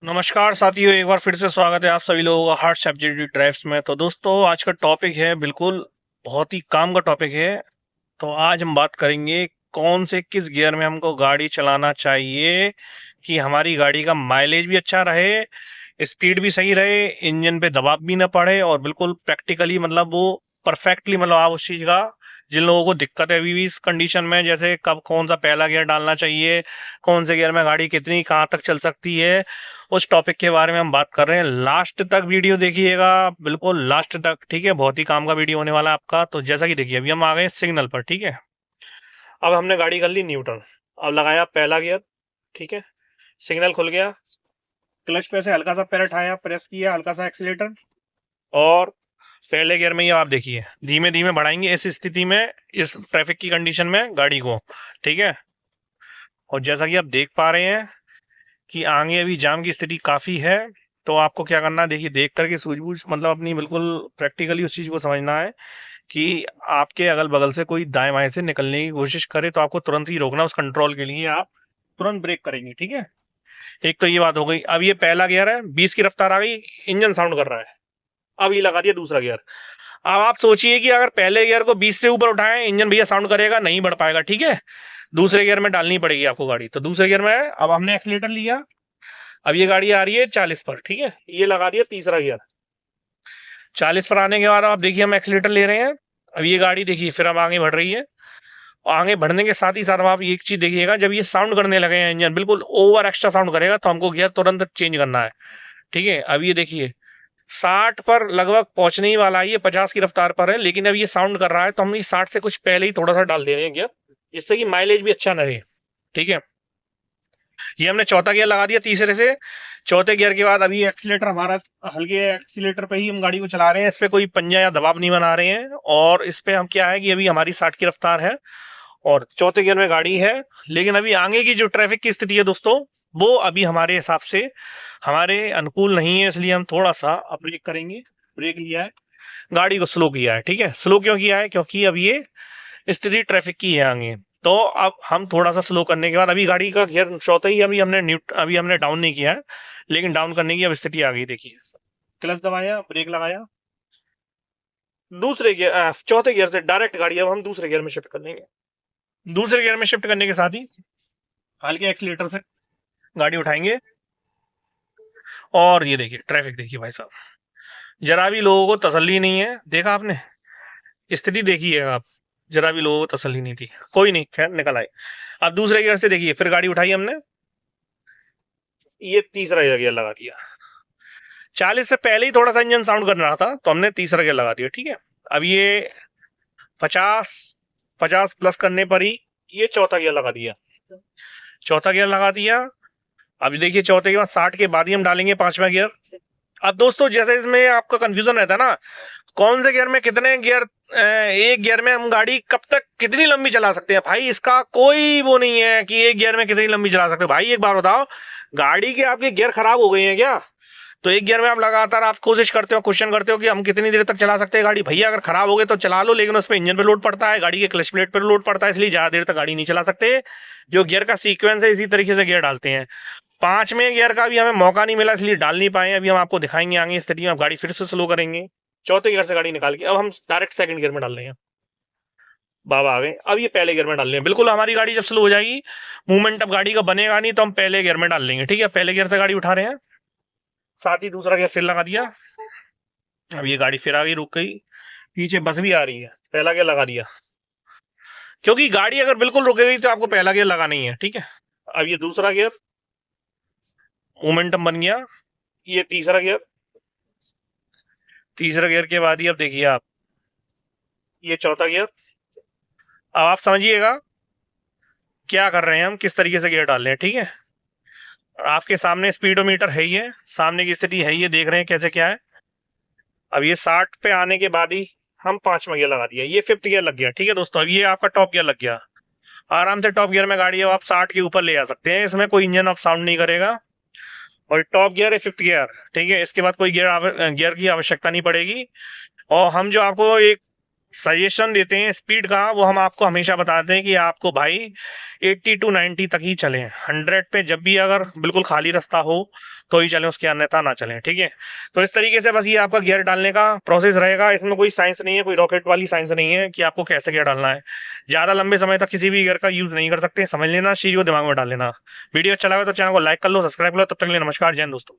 नमस्कार साथियों, एक बार फिर से स्वागत है आप सभी लोगों का हार्ट सब्जेक्टिव ड्राइव्स में। तो दोस्तों, आज का टॉपिक है बिल्कुल बहुत ही काम का टॉपिक है। तो आज हम बात करेंगे कौन से किस गियर में हमको गाड़ी चलाना चाहिए कि हमारी गाड़ी का माइलेज भी अच्छा रहे, स्पीड भी सही रहे, इंजन पे दबाव भी ना पड़े और बिल्कुल प्रैक्टिकली मतलब वो परफेक्टली मतलब आप उस चीज का, जिन लोगों को दिक्कत है अभी भी इस कंडीशन में, जैसे कब कौन सा पहला गियर डालना चाहिए, कौन से गियर में गाड़ी कितनी कहाँ तक चल सकती है, उस टॉपिक के बारे में हम बात कर रहे हैं। लास्ट तक वीडियो देखिएगा, बिल्कुल लास्ट तक, ठीक है। बहुत ही काम का वीडियो होने वाला है आपका। तो जैसा कि देखिए, अभी हम आ गए सिग्नल पर, ठीक है। अब हमने गाड़ी कर ली न्यूट्रल, अब लगाया पहला गियर, ठीक है। सिग्नल खुल गया, क्लच पे से हल्का सा पैर उठाया, प्रेस किया हल्का सा एक्सीलेटर, और पहले गियर में ही आप देखिए धीमे धीमे बढ़ाएंगे इस स्थिति में, इस ट्रैफिक की कंडीशन में गाड़ी को, ठीक है। और जैसा कि आप देख पा रहे हैं कि आगे अभी जाम की स्थिति काफी है। तो आपको क्या करना है, देखिए देख करके सूझबूझ मतलब अपनी बिल्कुल प्रैक्टिकली उस चीज को समझना है कि आपके अगल बगल से कोई दाएं बाएं से निकलने की कोशिश करे तो आपको तुरंत ही रोकना। उस कंट्रोल के लिए आप तुरंत ब्रेक करेंगे, ठीक है। एक तो ये बात हो गई। अब ये पहला गियर है, 20 की रफ्तार आ गई, इंजन साउंड कर रहा है। अब ये लगा दिया दूसरा गियर। अब आप सोचिए कि अगर पहले गियर को 20 से ऊपर उठाएं, इंजन भैया साउंड करेगा, नहीं बढ़ पाएगा, ठीक है। दूसरे गियर में डालनी पड़ेगी आपको गाड़ी। तो दूसरे गियर में है, अब हमने एक्सीलेटर लिया, अब ये गाड़ी आ रही है 40 पर, ठीक है। ये लगा दिया तीसरा गियर। 40 पर आने के बाद आप देखिए हम एक्सीलेटर ले रहे हैं। अब ये गाड़ी देखिए फिर हम आगे बढ़ रही है, और आगे बढ़ने के साथ ही साथ आप एक चीज देखिएगा, जब ये साउंड करने लगे हैं, इंजन बिल्कुल ओवर एक्स्ट्रा साउंड करेगा, तो हमको गियर तुरंत चेंज करना है, ठीक है। अब ये देखिए 60 पर लगभग पहुंचने ही वाला है, ये 50 की रफ्तार पर है, लेकिन अब ये साउंड कर रहा है, तो हम ये 60 से कुछ पहले ही थोड़ा सा डाल दे रहे हैं गियर, जिससे कि माइलेज भी अच्छा रहे, ठीक है। ये हमने चौथा गियर लगा दिया तीसरे से। चौथे गियर के बाद अभी एक्सीलेटर हमारा, हल्के एक्सीलेटर पे ही हम गाड़ी को चला रहे हैं, इस पे कोई पंजा या दबाव नहीं बना रहे हैं। और इस पे हम क्या है कि अभी हमारी 60 की रफ्तार है और चौथे गियर में गाड़ी है। लेकिन अभी आगे की जो ट्रैफिक की स्थिति है दोस्तों, वो अभी हमारे हिसाब से हमारे अनुकूल नहीं है, इसलिए हम थोड़ा सा अब ब्रेक करेंगे। ब्रेक लिया है, गाड़ी को स्लो किया है, ठीक है। स्लो क्यों किया है, क्योंकि अब ये स्थिति ट्रैफिक की है आगे। तो अब हम थोड़ा सा स्लो करने के बाद, अभी गाड़ी का गियर चौथा ही अभी हमने डाउन नहीं किया है, लेकिन डाउन करने की अब स्थिति आ गई। देखिए क्लच दबाया, ब्रेक लगाया, दूसरे गियर चौथे गियर से डायरेक्ट गाड़ी अब हम दूसरे गियर में शिफ्ट कर लेंगे। दूसरे गियर में शिफ्ट करने के साथ ही हल्के एक्सीलेटर से गाड़ी उठाएंगे। और ये देखिए ट्रैफिक देखिए भाई साहब, जरा भी लोगों को तसल्ली नहीं है। देखा आपने स्थिति, देखिए आप, जरा भी लोगों को तसल्ली नहीं थी। कोई नहीं, खैर निकल आए। अब दूसरे गियर से देखिए फिर गाड़ी उठाई हमने, ये तीसरा गियर लगा दिया। 40 से पहले ही थोड़ा सा इंजन साउंड कर रहा था, तो हमने तीसरा गियर लगा दिया, ठीक है। अब ये 50 50 प्लस करने पर ही ये चौथा गियर लगा दिया। चौथा गियर लगा दिया। अभी देखिए चौथे के बाद 60 के बाद ही हम डालेंगे पांचवा गियर। अब दोस्तों, जैसे इसमें आपका कंफ्यूजन रहता है ना, कौन से गियर में कितने गियर, एक गियर में हम गाड़ी कब तक कितनी लंबी चला सकते हैं। भाई इसका कोई वो नहीं है कि एक गियर में कितनी लंबी चला सकते हो। भाई एक बार बताओ, गाड़ी के आपके गियर खराब हो गए हैं क्या? तो एक गियर में आप लगातार आप कोशिश करते हो, क्वेश्चन करते हो कि हम कितनी देर तक चला सकते हैं गाड़ी। भैया अगर खराब हो गए तो चला लो, लेकिन उस पर इंजन पे लोड पड़ता है, गाड़ी के क्लच प्लेट पर लोड पड़ता है, इसलिए ज्यादा देर तक गाड़ी नहीं चला सकते। जो गियर का सीक्वेंस है, इसी तरीके से गियर डालते हैं। पांचवें गियर का भी हमें मौका नहीं मिला, इसलिए डाल नहीं पाए। अभी हम आपको दिखाएंगे आगे स्थिति में, आप गाड़ी फिर से स्लो करेंगे, चौथे गियर से गाड़ी निकाल के अब हम डायरेक्ट सेकंड गियर में डाल रहे हैं। बाबा आ गए, अब ये पहले गियर में डाल रहे हैं। बिल्कुल हमारी गाड़ी जब स्लो हो जाएगी, मूवमेंट अब गाड़ी का बनेगा नहीं, तो हम पहले गियर में डाल लेंगे, ठीक है। पहले गियर से गाड़ी उठा रहे हैं, साथ ही दूसरा गियर फिर लगा दिया। अब ये गाड़ी फिर आ गई, रुक गई, पीछे बस भी आ रही है, पहला गियर लगा दिया। क्योंकि गाड़ी अगर बिल्कुल रुक गई तो आपको पहला गियर लगाना ही है, ठीक है। अब ये दूसरा गियर, मोमेंटम बन गया। ये तीसरा गियर, तीसरा गियर के बाद ही अब देखिए आप, ये चौथा गियर। अब आप समझिएगा क्या कर रहे हैं हम, किस तरीके से गियर डाल रहे हैं, ठीक है। आपके सामने स्पीडोमीटर है ही है, सामने की स्थिति है, ये देख रहे हैं कैसे क्या है। अब ये 60 पे आने के बाद ही हम पांचवा गियर लगा दिया, ये फिफ्थ गियर लग गया, ठीक है दोस्तों। अब ये आपका टॉप गियर लग गया, आराम से टॉप गियर में गाड़ी अब आप 60 के ऊपर ले जा सकते हैं, इसमें कोई इंजन ऑफ साउंड नहीं करेगा। और टॉप गियर है फिफ्थ गियर, ठीक है। इसके बाद कोई गियर की आवश्यकता नहीं पड़ेगी। और हम जो आपको एक सजेशन देते हैं स्पीड का, वो हम आपको हमेशा बताते हैं कि आपको भाई 80 टू 90 तक ही चलें। 100 पे जब भी अगर बिल्कुल खाली रास्ता हो तो ही चलें, उसके अन्यथा ना चलें, ठीक है। तो इस तरीके से बस ये आपका गियर डालने का प्रोसेस रहेगा। इसमें कोई साइंस नहीं है, कोई रॉकेट वाली साइंस नहीं है कि आपको कैसे गियर डालना है। ज्यादा लंबे समय तक किसी भी गियर का यूज नहीं कर सकते, समझ लेना, इस चीज को दिमाग में डाल लेना। वीडियो अच्छा लगा तो चैनल को लाइक कर लो, सब्सक्राइब कर लो। तब तक के लिए नमस्कार, जय हिंद दोस्तों।